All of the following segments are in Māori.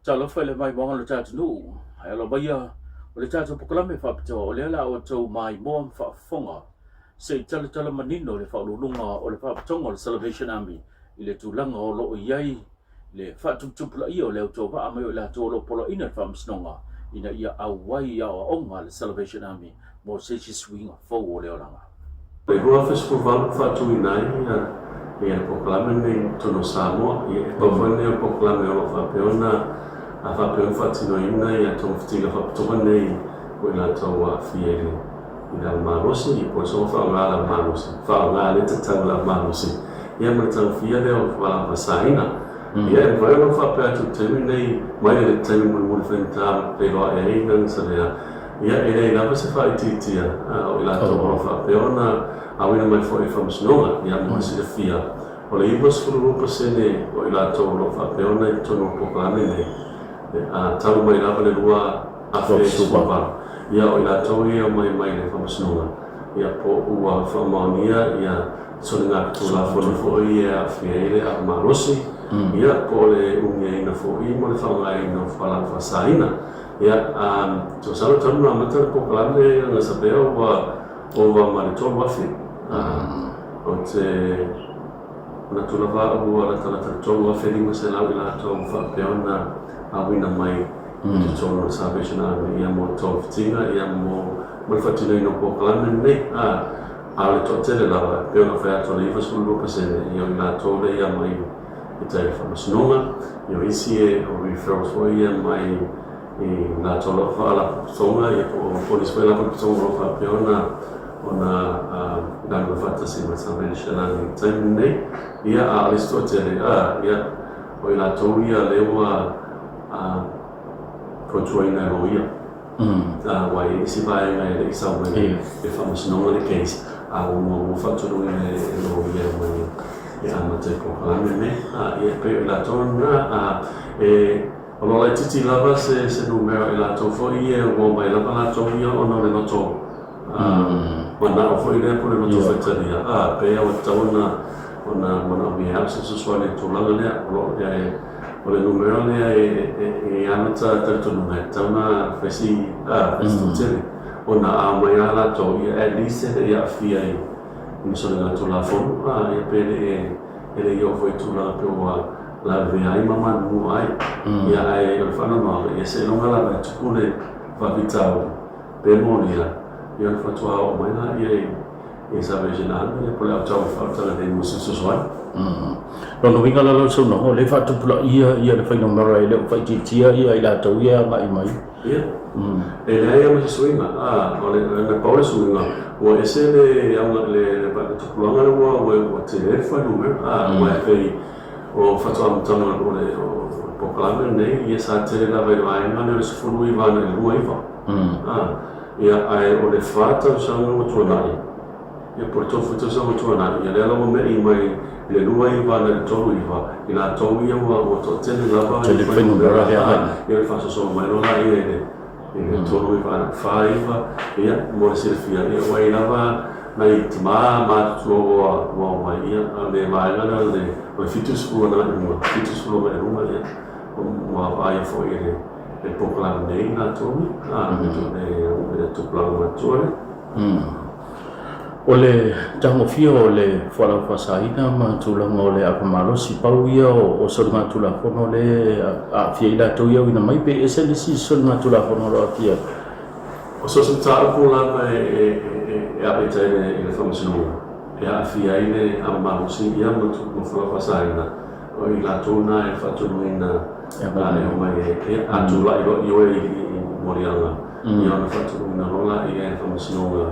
Talo fele mai monga lo tatu nu. Hai alo baya o le tatu pokalame whapito o le ala o tau mai moa whafonga. Se tala manino le whaulunga o le whapitonga o le Salvation Army i le tūlanga o loo iai le whatumtupula ia o le auto wa amai o le ato o lo polo ina whamsnonga ina ia awai au onga le Salvation Army mo se si swinga fau o le oranga. Le hua festival whatu inai ia pokalame nei tono Samoa ia pawhane o pokalame o lo whapeona a whapeona whatino ina ia tong whitinga whapitonga nei o ila tau a whiere i la marosi i po so whaonga la marosi whaonga le tatau la marosi ia mai tau whia leo wala masaina ia e vai o whapea tu temi nei mai le temi muli whentaa le roa e einan sa lea ia e rei lava se whaititia o ila tau o whapeona a wina mai fo e whamasnonga ia mo si le whia o le iwa sfulurupa sene o ila tau o whapeona i tono pokalame nei a taru mai lava le rua a whee supapa ia o ila tau ia mai le whamasnonga ia po ua whamaunia ia sone ngā kutula whona fo ia a whieile a marosi ia po le ungia ina fo i mo le whaunga ina whala whasaina ia to salo tonu na mata le pokalame Ganasavea o wa maritolu afi o te na tula wa ua la tala tolu afi lima se lau ila tau whapeona a wina mai te tolu na Salvation Army ia mo tau fitinga ia mo le whatino ino pokalame nei a le to'atele lava peona whea toa le iwa sulu pasene ia ila tau le ia mai i tai whamasnonga ia isi e o Referral fo ia mai i ngā tolo whaala tonga i o polis wela pa tonga o whapeona o nā ngānua whatasi ma Salvation Army taimu nei ia a Aristotle ia o i ngā tau ia lewa protuaina ro ia wai isi vai ngai le isau mai e whamasnonga le case a o mo whaturu e ro ia mai e ama te pokalame nei ia pe i ngā tona o lola titi lava se numero i la tau foi e o mai lava la tau ia o no le loto mana o foi le po le loto faitaria pe o tauna ona mana mi hausa suswane tulanga lea o le numero lea e amata tartonu mai tauna fesi festutele ona a mai ala tau ia at least e ia fia i miso le ngā tula fonu ia pe le ia foi tulanga pe o la vea ai mama nu ai ia ai o fana no ia se longa la va tukule va vitao pe monia ia fa tua o mai na ia Salvation Army ia pole au fa tala de musu soswai no vinga la lo sono ho le fa tu pula ia le fa no mara le fa tia ia ila tau ia mai ia e le ia mo suinga o le na paula suinga o ese le le pa tu pula ngala o te le fa no o e o whatoa mtana o le pokalame nei ia sa tere la vai ngana le sufuru i vana le rua iwa ia ai o le whata sa ngā tuanai ia por tofu ta sa tuanai ia le ala me i mai le rua i vana le tolu iwa i la tau ia o to tele lava i whenungara ia le whasa so mai no la ia le tolu i vana whaiva ia mo le silfia ia wai lava mai tama matu o mai ia le mai ngana le o fitus ua na uma fitus ua mai uma ia o ai fo ile e pokalame nei na tomi le tupla matore o le tangofia o le whala whasaina ma tūlanga o le apamalosi pau ia o sorunga tula whono le a fia ila tau ia wina mai pe ese lisi sorunga tula whono roa fia o so se taa pula e apeta i le whamasinonga e a fia ile a marusi ia mo whala whasaina o i la tūna e whatunuina o mai e a tūla i oe i morianga i ana whatunuina rola i e whamasinonga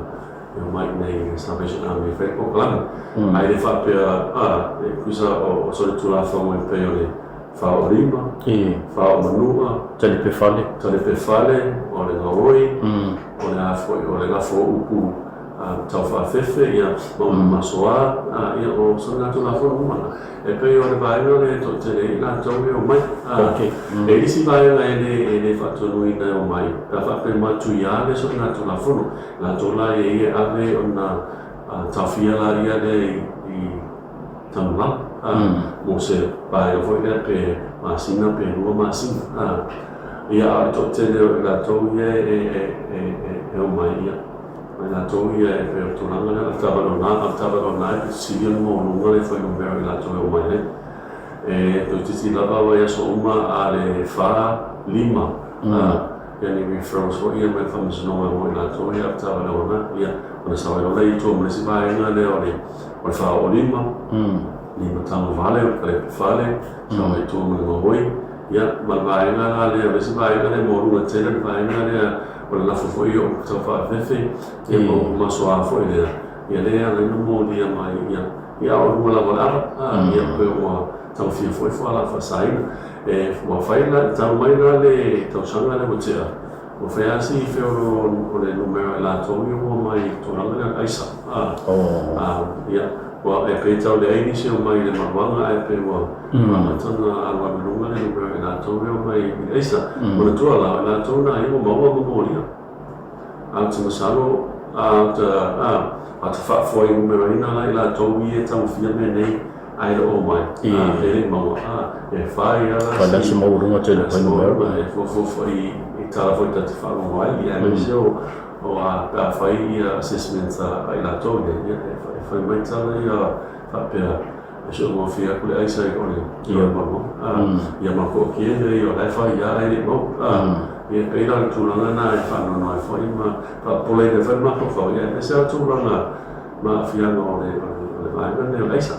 o mai nei Salvation Army whai pokalame ai le whapea e kusa o sori tūla whango e peo le whao rima whao manua tale pe fale o le ngaoi o le afo o le ngafo upu tau whawhewhe ia masoa ia o sona tūla whango umana e peo o le vaenga le to te le ina tau e o mai e isi vaenga e le whatunuina o mai ka whape matu ia le sona tūla whango la tola e ia ave o na tawhia la ia le i tamula mo se pai foi pe masina pe rua masina ia a to tele la to e o mai ia la to ia e pe to langa la tava na si io no le foi no ver la to o mai e to ti lava ia so uma ale fa lima yani referral so ia mai famoso no mo la to ia tava na ia ona sa ia le to mo si vai na le o fa o lima lima tamo vale o kale fale so mai to mo hoi ia vai na le si vai na le mo lu tele vai na le o la fo io so fa fefe e mo ma so a fo ile ia le ana no mo dia mai ia o mo la vola ia pe o tau fia foi la fa sai e mo fai na tau mai na le tau sanga le mo tia o fai asi fe o le numero la to io mai to la aisa ia wa e pe tau le ai se o mai le mawanga e pe wa ma tana alwa lunga le numero la to io mai aisa mo na to la to na i mo mo lia a tuma salo a fa foi numero ina la to ia tau fia me nei ai o mai e mo e fai pada se mo runga te le numero e fo i tala foi ta fa mo ai e se o a fai assessment ai la to e fai mai tala ia fa pe so mo fia ku ai sai ko ia mo ia ma ko ki e io la fai ia ai mo e pe la tu la na e fa no ai fai ma pa pole de fa ma ko fa e se tu la ma fia no vai ne ai sa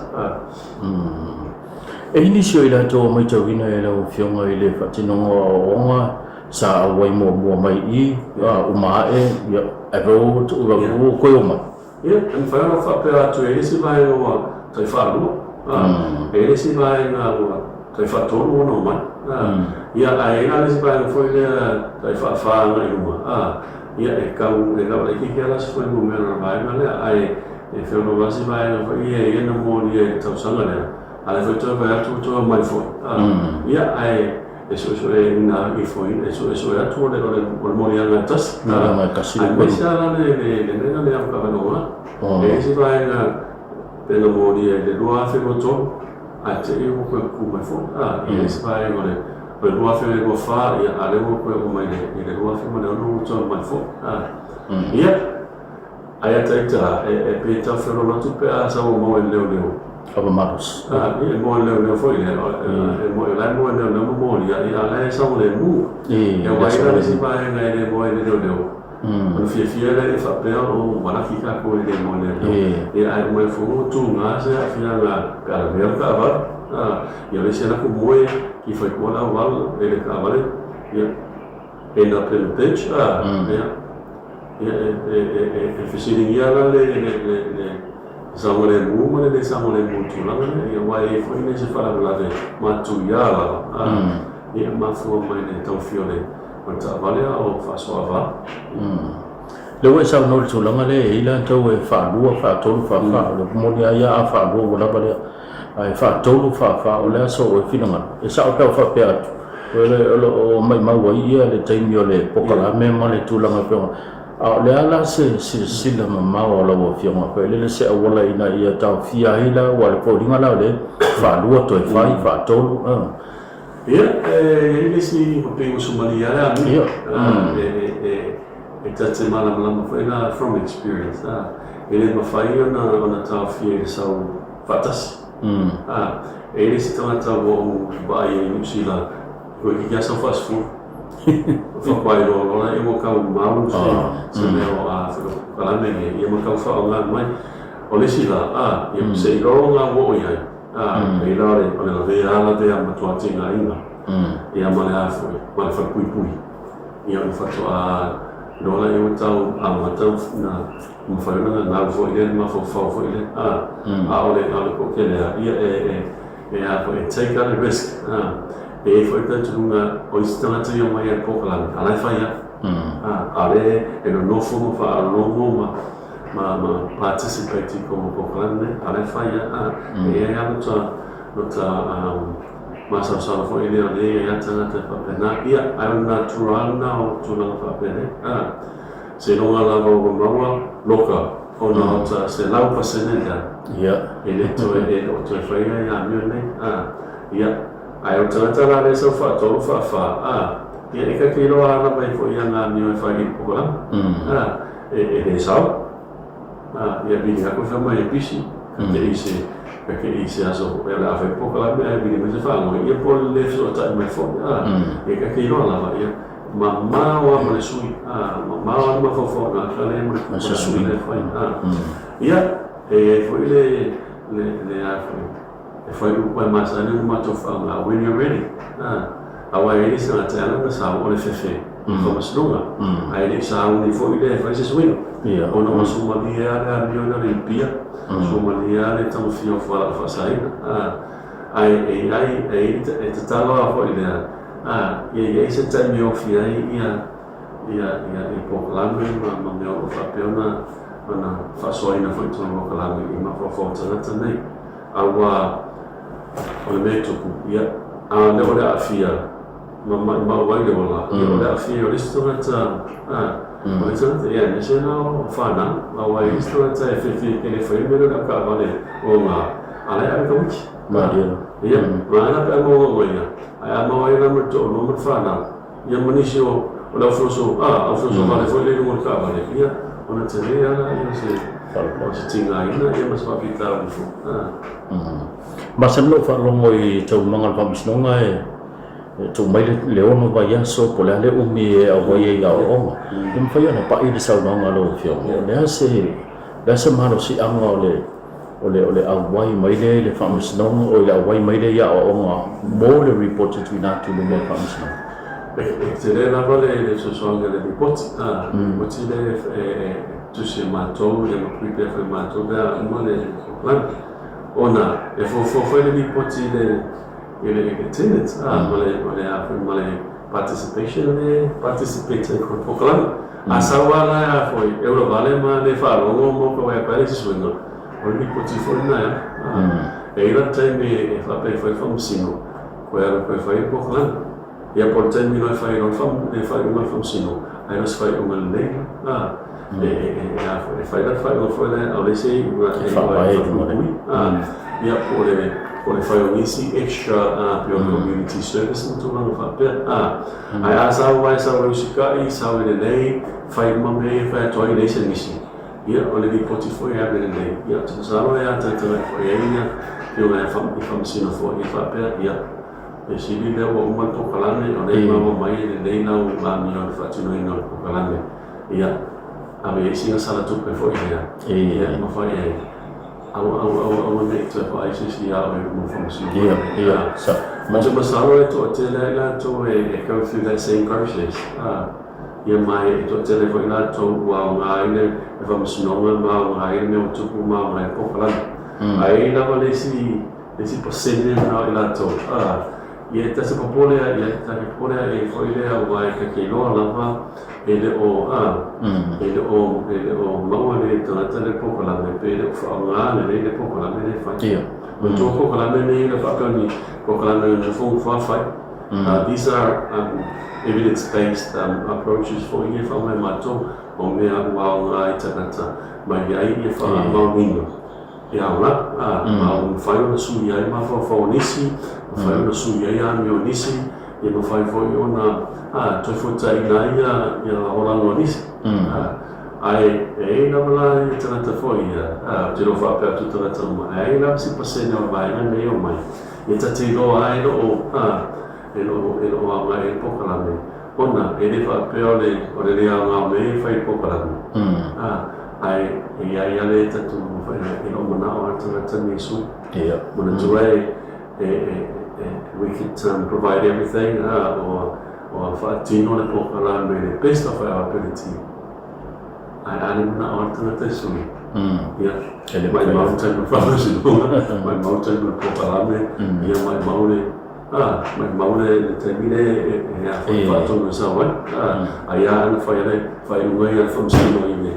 e ini sio ila to mai tau ina e lau fionga i le whatinonga o onga sa awai mua mai i o maa e e vau tu ura koe o mai ia an whai ora whape atu e isi vai o tai whalua e isi vai na o tai whatonu ono mai ia a e nga isi vai o foi lea tai whaafanga i uma ia e kau e lau le kiki alas foi mo mena vai na lea ai e whewno wasi vai na foi e na mōni e tau sanga lea ale foi tō vai atu tō mai foi ia ai e so e na i foi e so e atu o le mōni anga tas ai mai se ala le mena lea ka wanoa e si vai na pena mōni e le lua whenua tō a te i o koe ku mai foi i si vai o le lua whenua wha ia ale o koe o mai le lua whenua le ono tō mai foi ia ai ataita e pe tau whenua natu pe a sa o mo e leo Aba marus. E mo leo foi le e mo la mo leo mo ia la sa mo le mu e wai la si vai na le mo e leo o fia le fa pe o wala fika ko le mo le e ai mo fu tu nga se a fia la ka ver ka va ia le se na ko mo ki foi ko la val le ka vale ia e na pelo page e fisiring ia la le Samoa mu le Samoa mu tu la e wai foi ne se fala la de matu ia la e ma fu mai ne tau fiole o ta vale o fa so ava le we sa no tu la le ila tau e fa lua fa tolu fa le mo ia ia fa lua la bale ai fa tolu fa o le so e finanga e sa o fa pe atu o mai wai ia le taimi o le pokalame ma le tu la pe le ala se sila mama o la wo fionga ko le se wala ina ia tau fia ila wa le polinga la le fa lua to fai fa tolu ia e si ko pe Somalia la e tata mala foi na from experience ele ma fai ona tau fia sa fatas ele se tata wo vai no sila ko ki ya sa fast food fa quai lo e mo ka mau se leo a POLOKALAME e mo ka fa ona mai o le sila e se ro nga wo ia e la re o le ve ala de a matua tinga ina e a male a foi ma fa pui e o fa to a lo la e tau a matau na mo fa na foi ele ma fo ele a ole ko ke le e a foi take a risk e foi tanto uma o instante eu mai a POLOKALAME ala faia ale e no fomo fa longo ma participate como POLOKALAME ala faia e a nota ma sa foi ele ali a tana te papena ia a natural na o tuna papene se não ala o maua loka ona ta se lau pasene da ele to fai ya mio nei ia ai o tala le so fa to fa ia e ka kilo ana mai fo ia nga mio fai ko la e sao ia bi ka ko fa mai pisi te ise perché ise aso ela fa poco la mia bi me fa mo ia po le so ta mai fo e ka kilo la ia mamma wa mo le sui mamma wa mo fo na fa le mo sui le fa ia e foi le afro e foi o pai mais ali uma to fa la when you're ready awa ele sa tela na sa o le fefe como snunga ai sa un foi le fa se swing ona mo suma dia ga mio na limpia suma dia le tamo fio fa fa sai ai te talo foi le ia se te mio fia ia e POLOKALAME ma meo fa peona ana fa soina foi to POLOKALAME i ma fo tata nei awa o le meto ia ne ole afia ma wai le wala ole afia o listo ta o listo ia ne se no fana ma wai listo ta fe ele foi me da ka vale o ma ala ko ma ia ma na pa mo ia ai ma wai na mo to no mo fana ia manisio o la froso vale foi le mo ka vale ia ona te ia ia se tinga ina ia mas pa pita fu Masan lo fa longo I tau mangal pamisnonga tu mai le ono va ya so po le umi e a vai ya o im fa ya na pa I de sau nga lo fio le se mano si anga ole a vai mai le pamisnonga o le a vai mai le ya o mo le report tu na tu le pamisnonga te le la vale le so songa le report mo ti le tu se matou le mo prepare for matou da mo le plan ona e fo le poti le tenant male participate ko POLOKALAME asawala ya foi euro vale ma le falo mo ko e pare si suino o le poti fo na e ira time e fa pe foi famsino ko era ko foi POLOKALAME e a por time no fai no famsino ai nos fai uma lei e fai no foi le ao sei ia por fai o isi extra pelo community service no tudo fa pe ai asa vai sa rusika I sa le lei fai mame fai to ai se misi ia o le poti foi a le lei ia tu sa ia ta foi ia io le famsino foi fa pe ia e si li le o mo POLOKALAME o le ma mai le lei na o ma mi no fa tu no POLOKALAME ia ave si na sala tu pe foi ia ma foi au ne te fa ICC a mo function so mas masalo to tele la to e go through that same process ia mai to tele foi la to wa ngai ne vamos no ma ngai me o tu ma mai POLOKALAME ai la vale si pasene na la to ia ta se popole ia ta popole e foi le au vai ke lo lava ele o mau le tona le POLOKALAME pe le fa nga le POLOKALAME le fa o to POLOKALAME ne le fa kani POLOKALAME ne fo fa fa these are evidence-based approaches for you fa mai mato o me a wa nga itata mai ai e fa ma wingo ia la ma un fa no su ia ma fa nisi fa no su ia mi nisi e ma fa ona to fo tai na ia ola no nisi ai e na mala tana fo ia te lo fa per tutta la trama ai la si passe no vai na me o mai e ta te lo ai no e lo mai POLOKALAME ona e le fa pe o le nga me fa POLOKALAME ai ia le ta tu fa e no mana o ta ni su when it's away we could provide everything or fatino le POLOKALAME the best of our ability ai ana alternative su my mountain POLOKALAME ia my maule termine e a fatto no sa wa ai ana fai un way from sino ine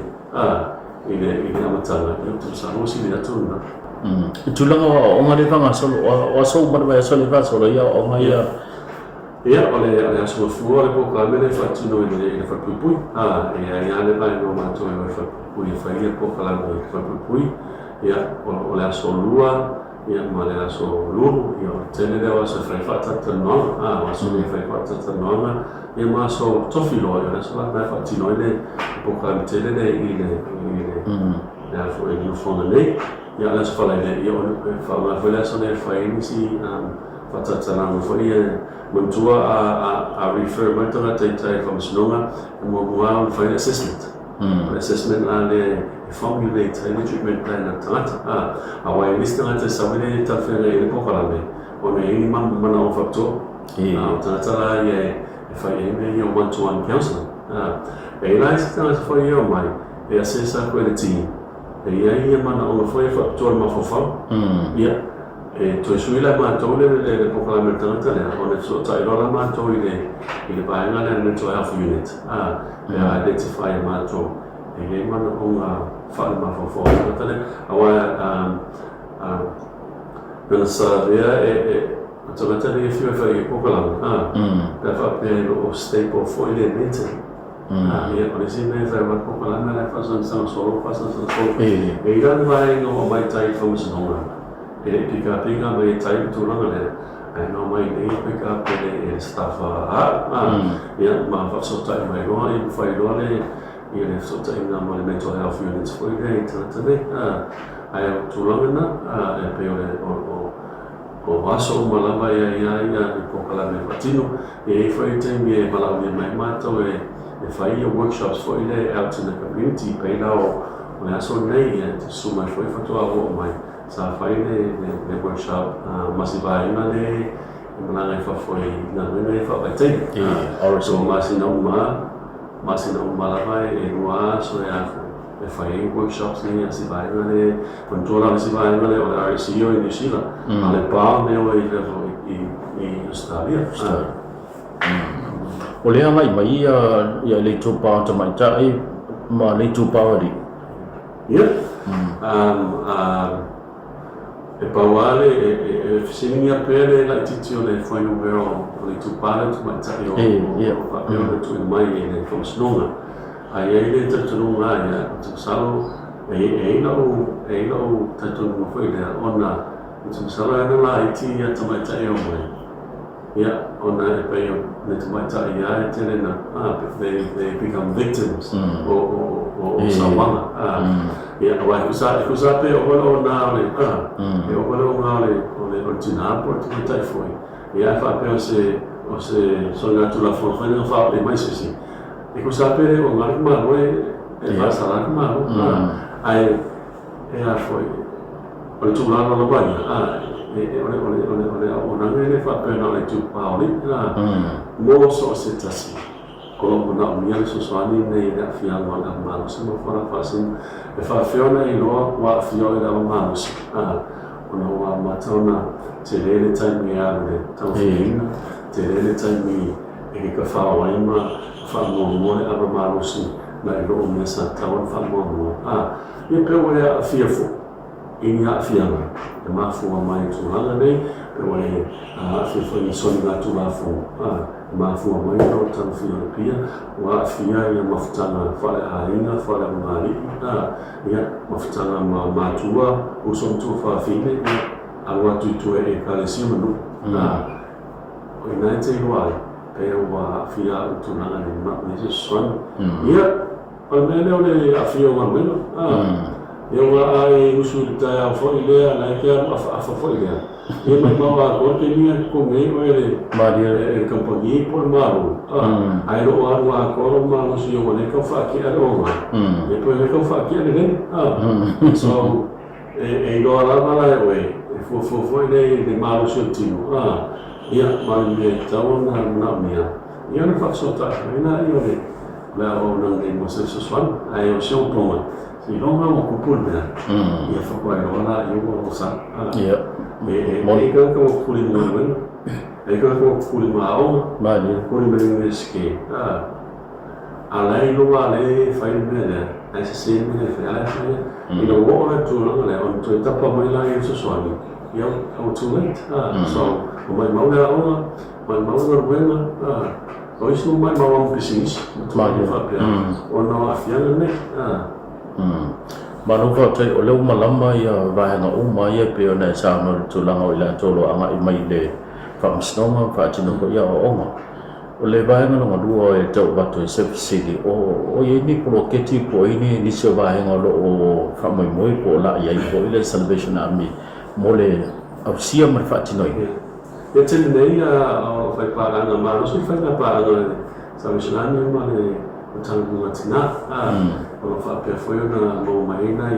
amatanga tu sa no si dia tu na tulanga o ngale vanga so o so mar vai so le va so ia o ngai Ia, ole aso fua le pokalame le whatino i le whapupui. Ia le pai no mātou e whapupui e whaia pokalame i whapupui. Ia, ole aso lua, ia ma le aso lulu, ia o tene leo aso whai whatata noanga, aso le whai whatata noanga, ia ma aso tofi loa, ia aso la mai whatino i le pokalame tele le i le alfo e nufona nei. Ia le aso whalai le, ia o whaunga aso le whai nisi whatataranga whai Mantua a refer mai tona teitai whamasinonga e mua o whai assessment. Assessment la le formulate le treatment plan na tangata. A wai lista ngata sawine tawhera i le pokalame. O me ini mana o whapto. O tangata la e whai e me i o one-to-one counselling. E la isi tangata whai e o mai e assessa koe le team. E ia mana o whai whapto al mawhawhau. Ia. To suila mātou le pokalame tangata lea, o ne so tairola mātou i le paenga le mental health unit. E identify mātou. E hei mana o ngā whaale mawhawhau tangata lea. Awa Ganasavea o tangata lea whiu e whai i pokalame. Pea whapea o staple foi le meeting. Ia, o nisi me whai wa pokalame le whasan sang solo, whasan sang solo. E irani vai o mai tai whamasinonga. E pika pinga mai tai tulanga le ai no mai nei pika pele e stafa ia ma fa so tai mai no ai fai no le ia le so tai na mai mental health units foi dei tane ai tulanga na e pe o vaso malava ia i pokalame patino e foi tai me malava mai mato e fai workshops foi le out in the community pe lao o aso nei e suma foi fatua o mai sa fai le workshop masivaina le malanga e whawhoi na nune e whawaitai. So masina uma lava e rua so e whai workshops ni masivaina le controla masivaina le o le RCO i New Zealand. Ma le pāo me o i Australia. O lea mai ia le tūpā ta mai tai ma le tūpā ri. Ia. E pauale e fisingia pele la titi o le final vero o le tupale tu matai o le tu mai e le whamasnonga. Ai le tatununga ia tu salo e lau tatununga whai lea ona tu salo e nala i ti ia tamatai o mai. Ia ona e pei o le tamatai ia e tene na they become victims o Samoa. Ia wai kusape o wala na le e o wala na le tina por tu tai foi. Ia fa pe o se sona tu la fo fai no fa le mai sesi. E kusape o ngari ma e fa sala ma ai e a foi. O tu la no vai o na ne fa pe na le tu pa o mo so se tasi. Kalau nak umian sesuatu ni dah fiang wala manusia mafara fasin, fiona ilo wa fiona ilo manusia. Ona wa matona terele time ya le tawfina, terele time e ka fa wa ima fa mo aba manusia na ilo umesa tawan fa mo. Ye pe wa ya fiafo. Ini ya fianga. E mafu wa mai tulanga nei, pe wa fiafo ni soni na tulafu. Mafua mai o tau fia pia wa fia ia mafutanga fale hainga fale mari ia mafutanga matua usom tu fa fine awa tu e kalesi manu o inaite wai pe wa fia utunanga ni ma ni swan ia palmele ole afia wa meno ia wa ai usul ta fo ile la ke afa fo ile ia mai mawa ko te ni ko me o ele e companhia por malu ai ro wa ko malu si o ne ko fa ki aro ma e po ne ko fa ki ne so e do ala mala e fo ne malu si tino ia mai me tau na mia ia ne fa so ta ina io ne la o na ne mo se swan ai o se o toma si non mo ko pul me ia fa ko ai ona io ko sa e ka ko puli mo wen e ka ko puli ma o ma ni puli me ske ala i lo ale fai me ai se me fe ala fe i lo wo na tu no le on tu tapa mai la i so swani ia o too late so o mai mau la o mau na buena o isso mai mau um business o no afiana ne Manu fa tai o leu malama ia vaenga uma ia pe ona sa no tulanga o ila tolo anga I mai le fa msnoma fa tino ko ia o oma o le vaenga no ngua e tau watu e sepsili o ye ni poloketi po ini ni se vaenga lo o fa moi moi po la ia I po ile Salvation Army mole au sia mar fa tino ia tele nei o fai paranga ma so fai na paranga Salvation Army ma le o tangu matina o fa pe foi na mo mai na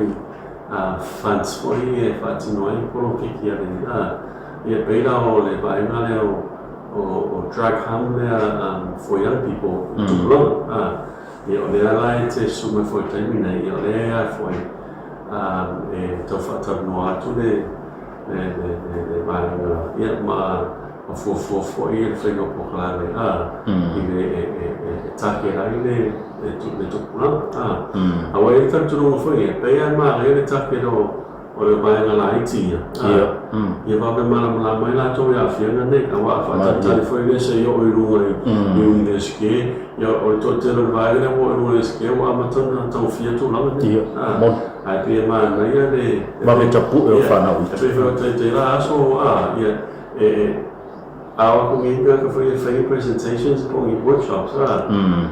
fans foi e fa tino ai po ke kia le ia peira o le vaenga le o drug harm for young people to blow ia o le ala te suma foi taimina ia o le a foi e to fa no atu le vaenga ia ma o fo ia le whenga pokalame I le take ai le tukuna awa e tanturongo foi e pea ma le take o le vaenga la itia ia va me mala mai la to ia fianga ne awa fa tali foi le se yo I runga I university ia o to te le vaenga o university o amatana tau fia tu lava ne ai pe ma na ia le ma me tapu e fa na e pe te la so ia awa ko nginga ka foi free presentations ko I workshops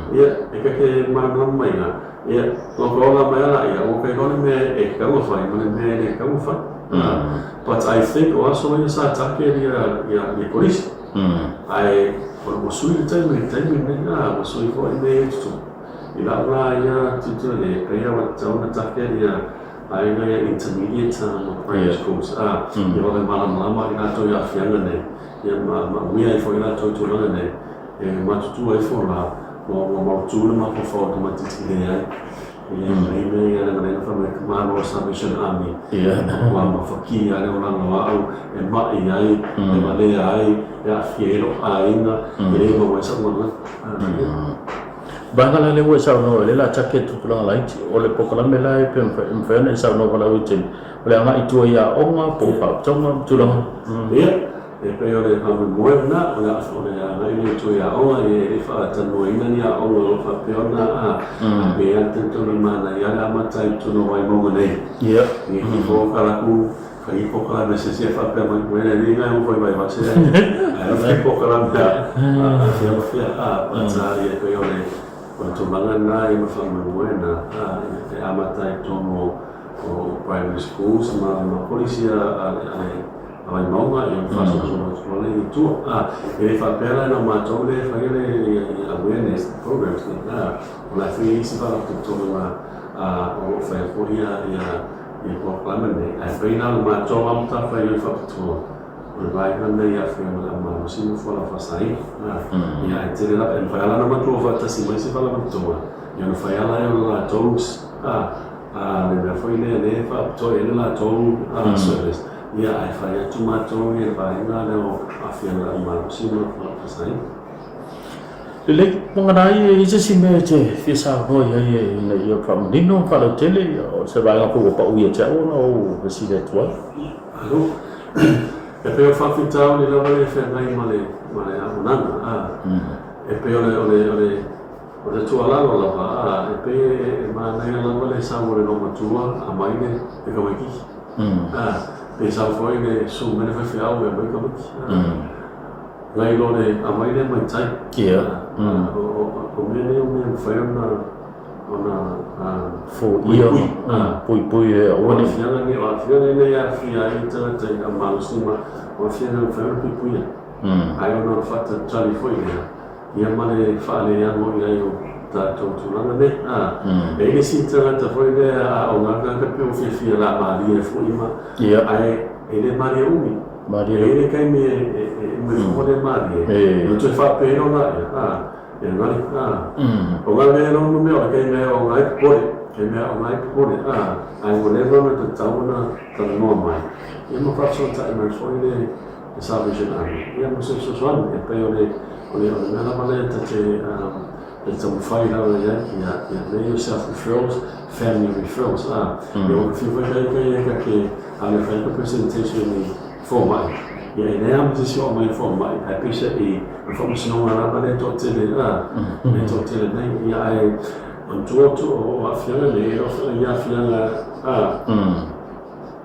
ia e ka ke mala mai na ia ko la mai la ia o pe ko me e ka mo fai me e ka mo fai but I think also when you start talking ia police I mo sui time mo sui ko me to ila la ia tutu le pe ia wa tau na ia ai na intermediate primary schools ia wa mala ina to ia fianga ne ia ma mia foi na to ne e ma tu ai fo la mo tu ma po fo automatically ai ia mai ia na fa me ma no Salvation Army ma faki ia le ona no au e ma ai e ma le ai ia fiero ai na e mo sa mo Bangala le sa no le la chaket tu la light o le pokalame la e pe mfene sa no bala utin o le anga itu ia onga po pa tonga tu la ia e pe o le hamu moena o le anga itu ia onga e fa tanu ina ni a onga o fa pe ona pe ante tu le mana ia la mata tu no vai mo nei ia ni fo kala ku fai pokalame se se fa pe mo moena ni nga mo foi vai va se ai fai pokalame fia pata ia pe o le o to mangana I ma fa moena e amata I tomo o primary schools ma polisia ai maunga e fa so le tu e fa pera na ma to le fa le awareness programs o la fi si fa to o fa poria e proclamane ai pena ma to am ta fa le fa to vai quando ia fino la mano si non fa la fa sai ia te la en fa la na ma to fa ta si mai si fa la ma to ia no fa la la tos le foi le fa to e la to service ia ai fa ia tu ma to e vai na le o afia la ma si non fa la fa sai le mengenai isi sime je fisa no ia ia from dino fa la tele o se va ko pa uia cha o si le tua allo e pe o whawhitau ni lawa e whengai ma le amunana e pe o le tualalo lawa e pe e mānei lawa le sau le noma tua a maine e kawaki pe sau foi le su mene whewhiau e mai kawaki ngai lo le a maine mai tai o mene o mene ona fo ia pui e o le fianga ni o fianga ni ia fia I tana tai a malusima o fianga fianga pui ai ona fata tali foi ia male fale ia mo ia o ta to tulanga ne e ni si tana ta foi le a ona ka pe o fia la maria foi ma ai ele maria umi ele kai me fo le maria no te fa pe no na e ngai o ngai no me o kai me o ngai pore ai mo le no te tauna ta no mai e mo fa so ta me foi le Salvation Army e mo se so e pe o le na maleta te te mo fai la ia le self referrals family referrals e o fi foi kai que a le fa presentation ni for mai ia e lea mo se o mai fo mai ai pisa I fo mo sino ngara ba le to tele le to tele nei ia ai on tu o afianga le o ia afianga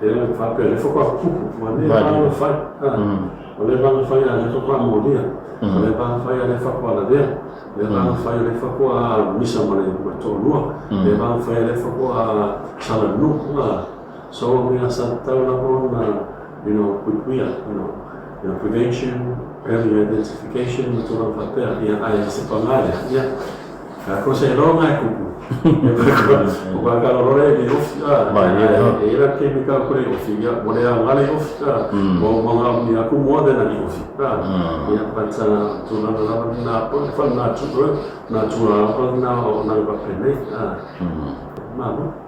ele fa pe le fo kwa ku ma le ba fa o le ba fa ia le fo kwa mo dia o le ba fa ia le fa kwa la dia le ba fa ia le fa kwa misa ma le to no le ba fa ia le fa kwa sala no so we are sa ta la bona quick prevention, early identification, to la papel, ia se pangale, ia ka cosa longa ku o ka kalore ni ofia era ke mi ka kore ofia mo le ngale ofia mo nga mi aku mo de na ni ofia ia pansa tu na pa na tu na pa na pa pene mama